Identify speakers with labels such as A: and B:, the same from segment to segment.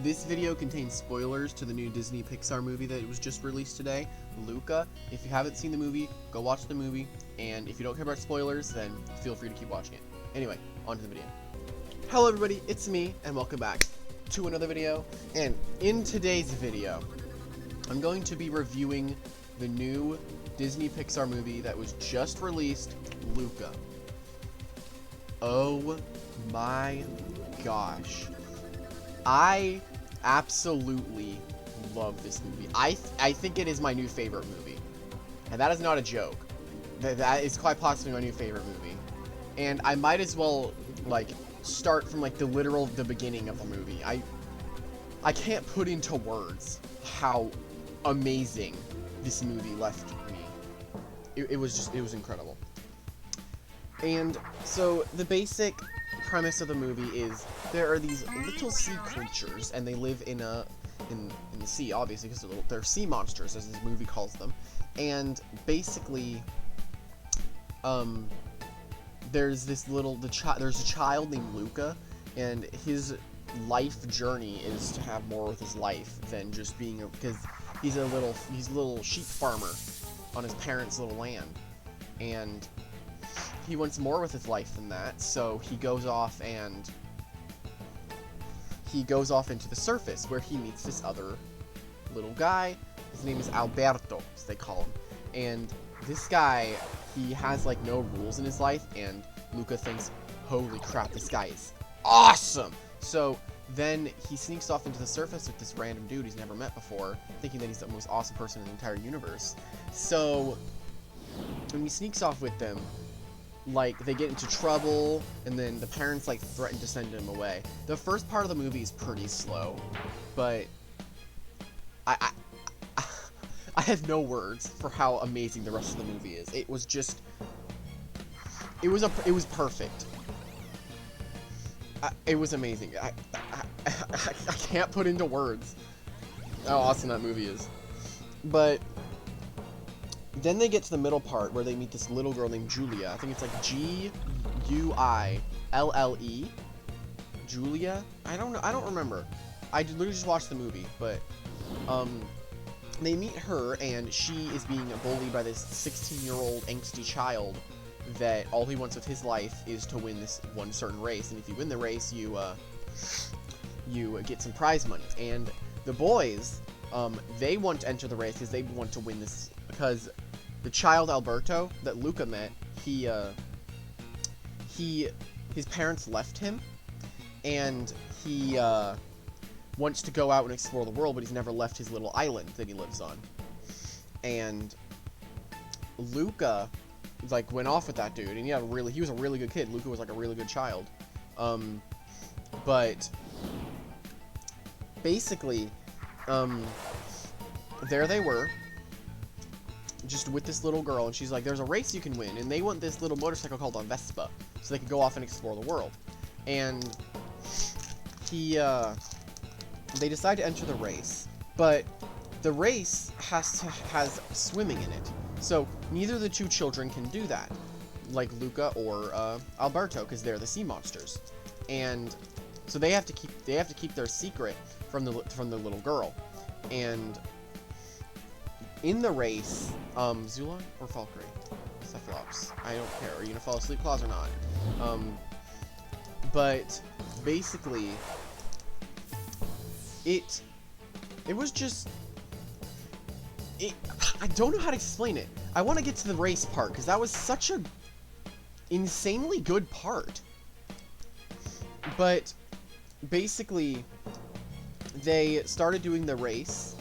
A: This video contains spoilers to the new Disney Pixar movie that was just released today, Luca. If you haven't seen the movie, go watch the movie, and if you don't care about spoilers, then feel free to keep watching it. Anyway, on to the video. Hello everybody, it's me, and welcome back to another video. And in today's video, I'm going to be reviewing the new Disney Pixar movie that was just released, Luca. Oh my gosh. I absolutely love this movie. I think it is my new favorite movie. And that is not a joke. That is quite possibly my new favorite movie. And I might as well, like, start from, like, the beginning of the movie. I can't put into words how amazing this movie left me. It was incredible. And so the basic premise of the movie is there are these little sea creatures, and they live in the sea, obviously, because they're sea monsters, as this movie calls them. And basically, there's a child named Luca, and his life journey is to have more with his life than just being because he's a little sheep farmer on his parents' little land, and he wants more with his life than that, so he goes off into the surface, where he meets this other little guy. His name is Alberto, as they call him. And this guy, he has, like, no rules in his life, and Luca thinks, holy crap, this guy is awesome! So then he sneaks off into the surface with this random dude he's never met before, thinking that he's the most awesome person in the entire universe. So when he sneaks off with them, like, they get into trouble, and then the parents, like, threaten to send him away. The first part of the movie is pretty slow, but I have no words for how amazing the rest of the movie is. It was just, it was perfect. It was amazing. I can't put into words how awesome that movie is. But then they get to the middle part where they meet this little girl named Julia. I think it's like G-U-I-L-L-E. Julia? I don't know. I don't remember. I literally just watched the movie, but they meet her, and she is being bullied by this 16-year-old angsty child that all he wants with his life is to win this one certain race, and if you win the race, you get some prize money. And the boys, they want to enter the race because they want to win this, because the child Alberto that Luca met, his parents left him, and he wants to go out and explore the world, but he's never left his little island that he lives on. And Luca, like, went off with that dude, and he was a really good kid. Luca was, like, a really good child. But basically, there they were, just with this little girl, and she's like, there's a race you can win, and they want this little motorcycle called a Vespa, so they can go off and explore the world. And they decide to enter the race, but the race has swimming in it, so neither of the two children can do that, like Luca or Alberto, because they're the sea monsters. And so they have to keep their secret from the little girl. And in the race, Zulon or Valkyrie? Cephalops. I don't care. Are you gonna fall asleep, Claus, or not? But basically, it was just, I don't know how to explain it. I want to get to the race part, because that was such a insanely good part. But basically, they started doing the race,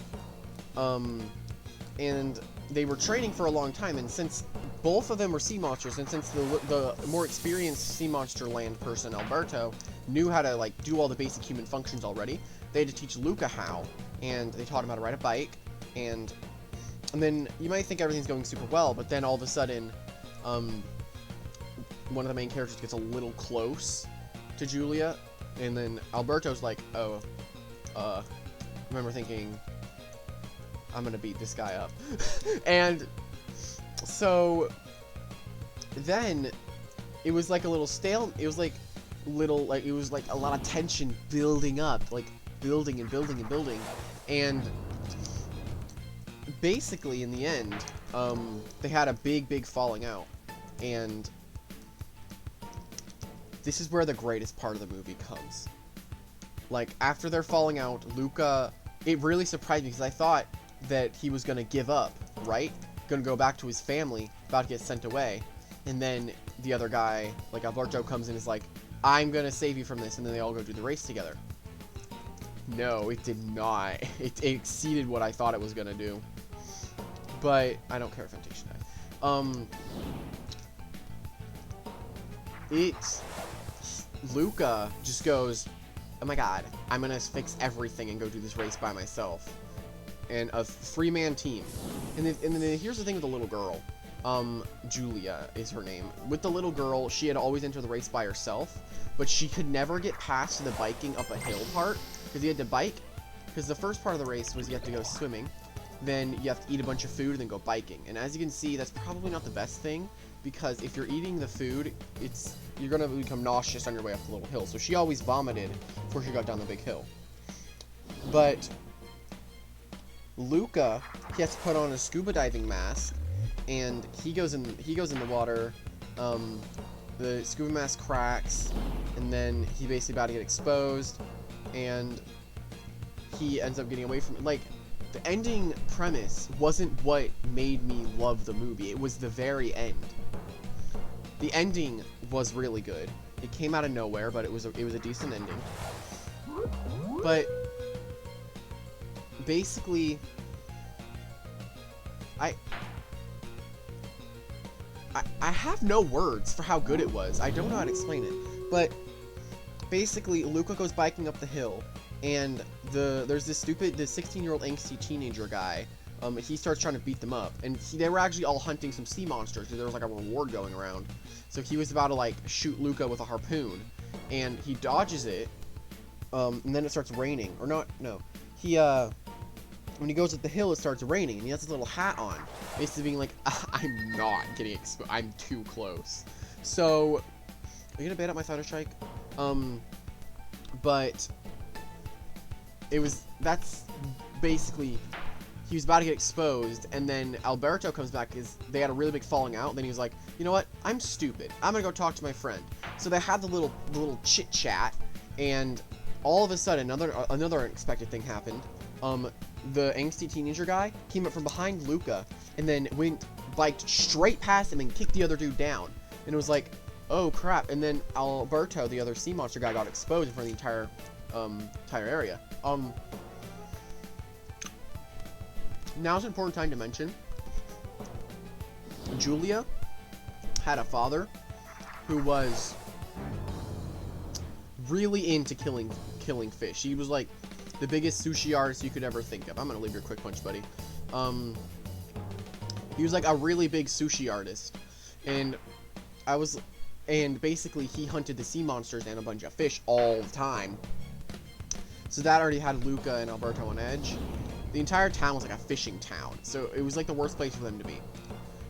A: and they were training for a long time, and since both of them were sea monsters, and since the more experienced sea monster land person, Alberto, knew how to, like, do all the basic human functions already, they had to teach Luca how, and they taught him how to ride a bike, and then you might think everything's going super well, but then all of a sudden, one of the main characters gets a little close to Julia, and then Alberto's like, oh, I remember thinking, I'm gonna beat this guy up. And so then it was like a little stale, it was like a lot of tension building up, like building and building and building, and basically in the end, they had a big falling out, and this is where the greatest part of the movie comes. Like, after they're falling out, Luca, it really surprised me because I thought that he was gonna give up, right? Gonna go back to his family, about to get sent away, and then the other guy, like Alberto, comes in and is like, I'm gonna save you from this, and then they all go do the race together. No, it did not. It exceeded what I thought it was gonna do. But I don't care if Temptation died. Luca just goes, oh my god, I'm gonna fix everything and go do this race by myself. And a 3-man team. And then here's the thing with the little girl. Julia is her name. With the little girl, she had always entered the race by herself, but she could never get past the biking up a hill part, because you had to bike. Because the first part of the race was you have to go swimming, then you have to eat a bunch of food, and then go biking. And as you can see, that's probably not the best thing, because if you're eating the food, you're gonna become nauseous on your way up the little hill. So she always vomited before she got down the big hill. But Luca, he has to put on a scuba diving mask, and he goes in the water. The scuba mask cracks, and then he basically about to get exposed, and he ends up getting away from it. Like, the ending premise wasn't what made me love the movie. It was the very end. The ending was really good. It came out of nowhere, but it was a decent ending. But basically, I have no words for how good it was. I don't know how to explain it. But basically, Luca goes biking up the hill, and there's this 16-year-old angsty teenager guy. He starts trying to beat them up, and they were actually all hunting some sea monsters because there was like a reward going around. So he was about to like shoot Luca with a harpoon, and he dodges it, and then it starts raining. Or not, no. When he goes up the hill, it starts raining, and he has his little hat on, basically being like, I'm not getting exposed. I'm too close. So, are you gonna bait out my fighter strike? But that's basically, he was about to get exposed, and then Alberto comes back because they had a really big falling out. And then he was like, you know what? I'm stupid. I'm gonna go talk to my friend. So they had the little chit chat, and all of a sudden, another unexpected thing happened. The angsty teenager guy came up from behind Luca, and then biked straight past him and kicked the other dude down. And it was like, oh crap. And then Alberto, the other sea monster guy, got exposed in front of the entire area. Now's an important time to mention, Julia had a father who was really into killing fish. He was like the biggest sushi artist you could ever think of. I'm gonna leave your quick punch, buddy. He was like a really big sushi artist, and basically he hunted the sea monsters and a bunch of fish all the time. So that already had Luca and Alberto on edge. The entire town was like a fishing town, so it was like the worst place for them to be.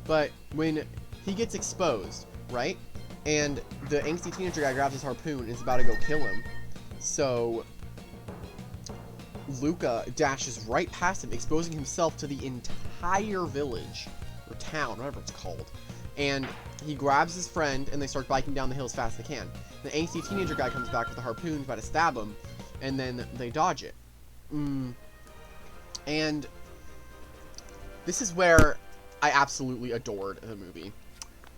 A: But when he gets exposed, right, and the angsty teenager guy grabs his harpoon and is about to go kill him, so Luca dashes right past him, exposing himself to the entire village, or town, whatever it's called. And he grabs his friend, and they start biking down the hill as fast as they can. The angsty teenager guy comes back with a harpoon, about to stab him, and then they dodge it. And this is where I absolutely adored the movie.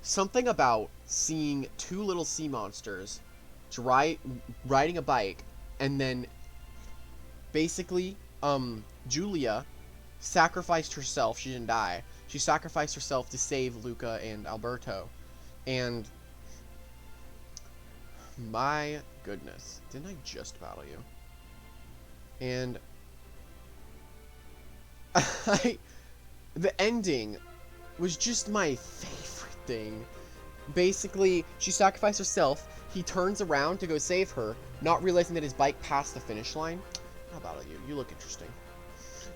A: Something about seeing two little sea monsters riding a bike, and then basically, Julia sacrificed herself. She didn't die. She sacrificed herself to save Luca and Alberto. And my goodness, didn't I just battle you? And the ending was just my favorite thing. Basically, she sacrificed herself. He turns around to go save her, not realizing that his bike passed the finish line. How about you? You look interesting.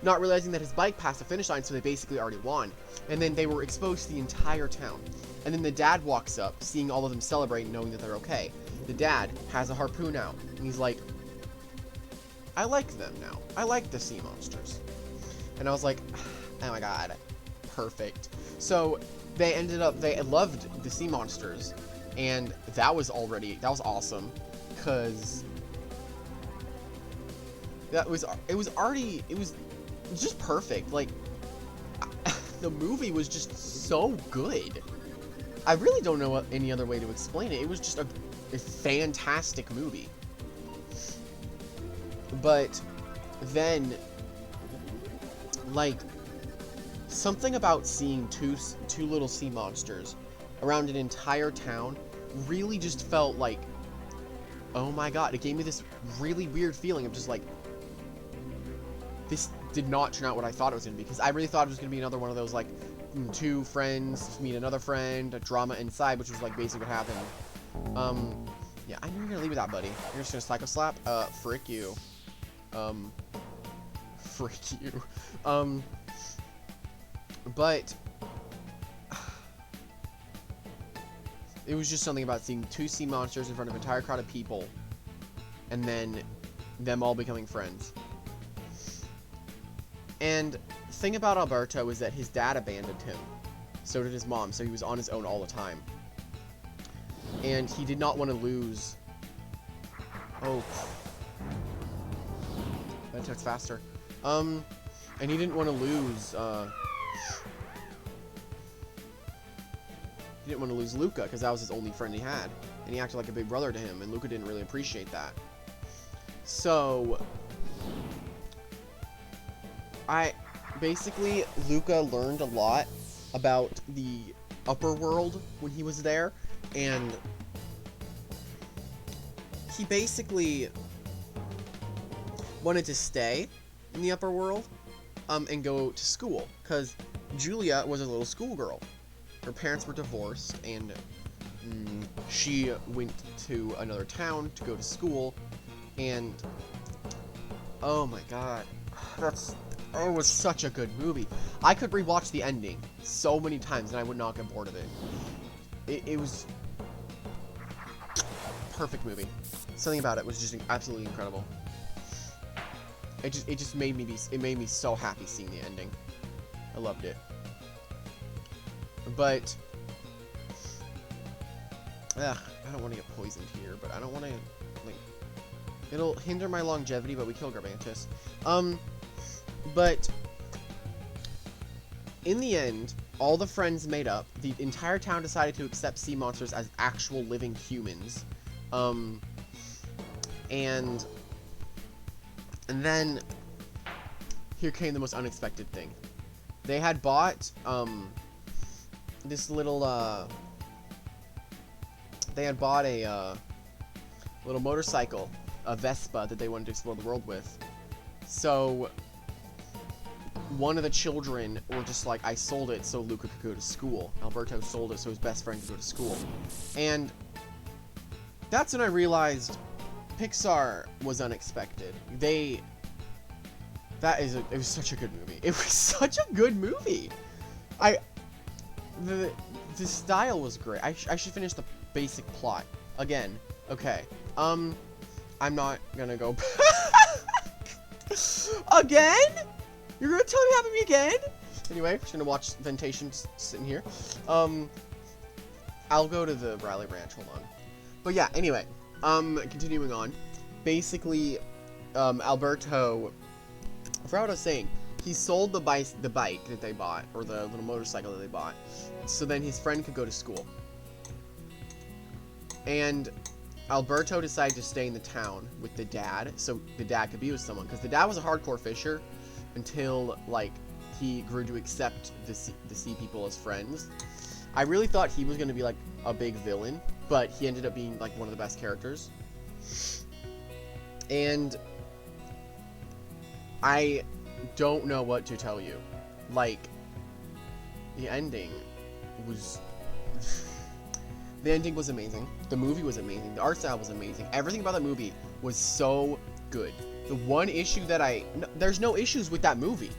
A: Not realizing that his bike passed the finish line, so they basically already won. And then they were exposed to the entire town. And then the dad walks up, seeing all of them celebrate, knowing that they're okay. The dad has a harpoon out, and he's like, I like them now. I like the sea monsters. And I was like, oh my god, perfect. So they loved the sea monsters, and that was awesome, because it was just perfect. Like, the movie was just so good. I really don't know any other way to explain it. It was just a fantastic movie. But then, like, something about seeing two little sea monsters around an entire town really just felt like, oh my god, it gave me this really weird feeling of just like, this did not turn out what I thought it was going to be, because I really thought it was going to be another one of those, like, two friends meet another friend, a drama inside, which was, like, basically what happened. Yeah, I knew you were going to leave with that, buddy. You're just going to psycho slap? Frick you. Frick you. But it was just something about seeing two sea monsters in front of an entire crowd of people, and then them all becoming friends. And the thing about Alberto is that his dad abandoned him. So did his mom, so he was on his own all the time. And he did not want to lose... Oh. That took faster. And he didn't want to lose, he didn't want to lose Luca, because that was his only friend he had. And he acted like a big brother to him, and Luca didn't really appreciate that. So... basically, Luca learned a lot about the upper world when he was there, and he basically wanted to stay in the upper world, and go to school, because Julia was a little schoolgirl. Her parents were divorced, and she went to another town to go to school, and oh my god, it was such a good movie. I could rewatch the ending so many times and I would not get bored of it. It was perfect movie. Something about it was just absolutely incredible. It just made me so happy seeing the ending. I loved it. But I don't want to get poisoned here, but I don't want to, like, it'll hinder my longevity, but we kill Garbantus. But in the end, all the friends made up. The entire town decided to accept sea monsters as actual living humans. And then here came the most unexpected thing. They had bought this little they had bought a little motorcycle, a Vespa, that they wanted to explore the world with. So one of the children were just like, I sold it so Luca could go to school. Alberto sold it so his best friend could go to school. And that's when I realized Pixar was unexpected. It was such a good movie. It was such a good movie. The style was great. I should finish the basic plot again. Okay. I'm not gonna go again. You're gonna tell me to happen to me again? Anyway, just gonna watch Ventation sitting here. I'll go to the Rally Ranch. Hold on. But yeah. Anyway, continuing on. Basically, Alberto, I forgot what I was saying. He sold the bike that they bought, or the little motorcycle that they bought, so then his friend could go to school. And Alberto decided to stay in the town with the dad, so the dad could be with someone, because the dad was a hardcore fisher until, like, he grew to accept the sea people as friends. I really thought he was going to be, like, a big villain, but he ended up being, like, one of the best characters. And I don't know what to tell you. Like, the ending was... The ending was amazing. The movie was amazing. The art style was amazing. Everything about the movie was so good. The one issue that there's no issues with that movie.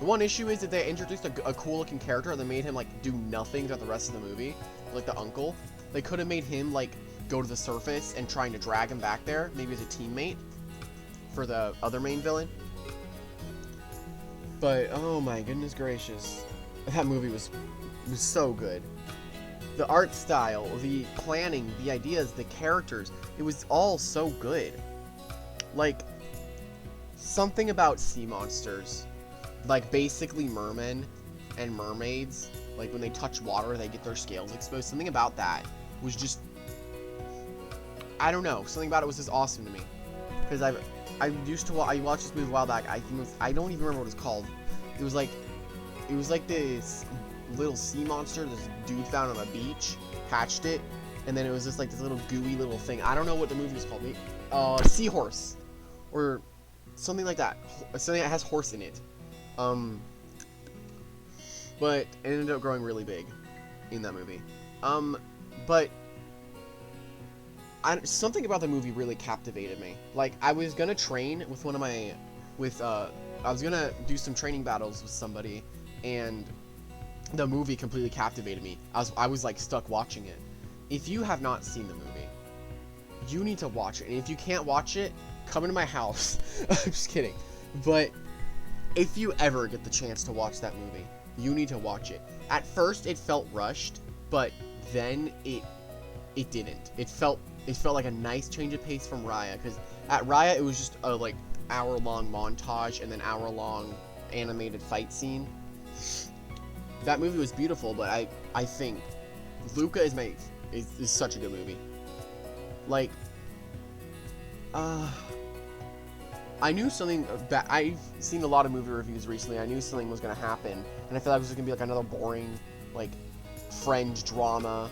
A: The one issue is that they introduced a cool looking character and they made him, like, do nothing throughout the rest of the movie. Like the uncle. They could have made him, like, go to the surface and trying to drag him back there, maybe as a teammate. for the other main villain. But oh my goodness gracious, that movie was so good. The art style, the planning, the ideas, the characters, it was all so good. Like, something about sea monsters, like basically mermen and mermaids, like when they touch water, they get their scales exposed. Something about that was just, I don't know, something about it was just awesome to me. Because I watched this movie a while back. I think it was, I don't even remember what it's called. It was like this little sea monster this dude found on a beach, hatched it, and then it was just like this little gooey little thing. I don't know what the movie was called. Seahorse, or something like that. Something that has horse in it. But it ended up growing really big in that movie. But something about the movie really captivated me. Like, I was gonna train with I was gonna do some training battles with somebody, and the movie completely captivated me. I was like stuck watching it. If you have not seen the movie, you need to watch it. And if you can't watch it, come into my house. I'm just kidding. But if you ever get the chance to watch that movie, you need to watch it. At first, it felt rushed, but then it didn't. It felt like a nice change of pace from Raya, because at Raya it was just a like hour-long montage and then hour-long animated fight scene. That movie was beautiful, but I think Luca is such a good movie. Like, I knew something that I've seen a lot of movie reviews recently. I knew something was gonna happen, and I feel like it was gonna be like another boring, like, friend drama,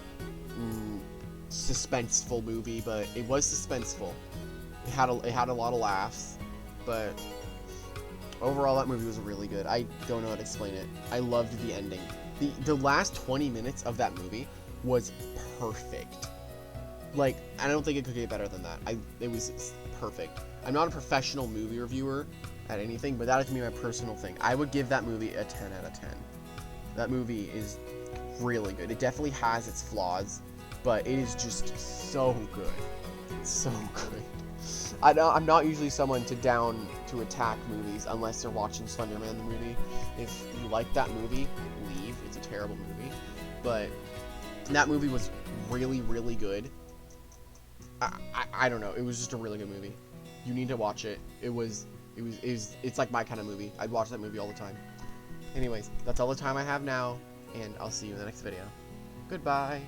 A: suspenseful movie. But it was suspenseful. It had a lot of laughs, but overall that movie was really good. I don't know how to explain it. I loved the ending. The last 20 minutes of that movie was perfect. Like, I don't think it could get better than that. It was perfect. I'm not a professional movie reviewer at anything, but that is me, my personal thing. I would give that movie a 10 out of 10. That movie is really good. It definitely has its flaws, but it is just so good. So good. I'm not usually someone to attack movies unless they're watching Slenderman the movie. If you like that movie, leave. It's a terrible movie. But that movie was really, really good. I don't know. It was just a really good movie. You need to watch it. It's like my kind of movie. I'd watch that movie all the time. Anyways, that's all the time I have now, and I'll see you in the next video. Goodbye.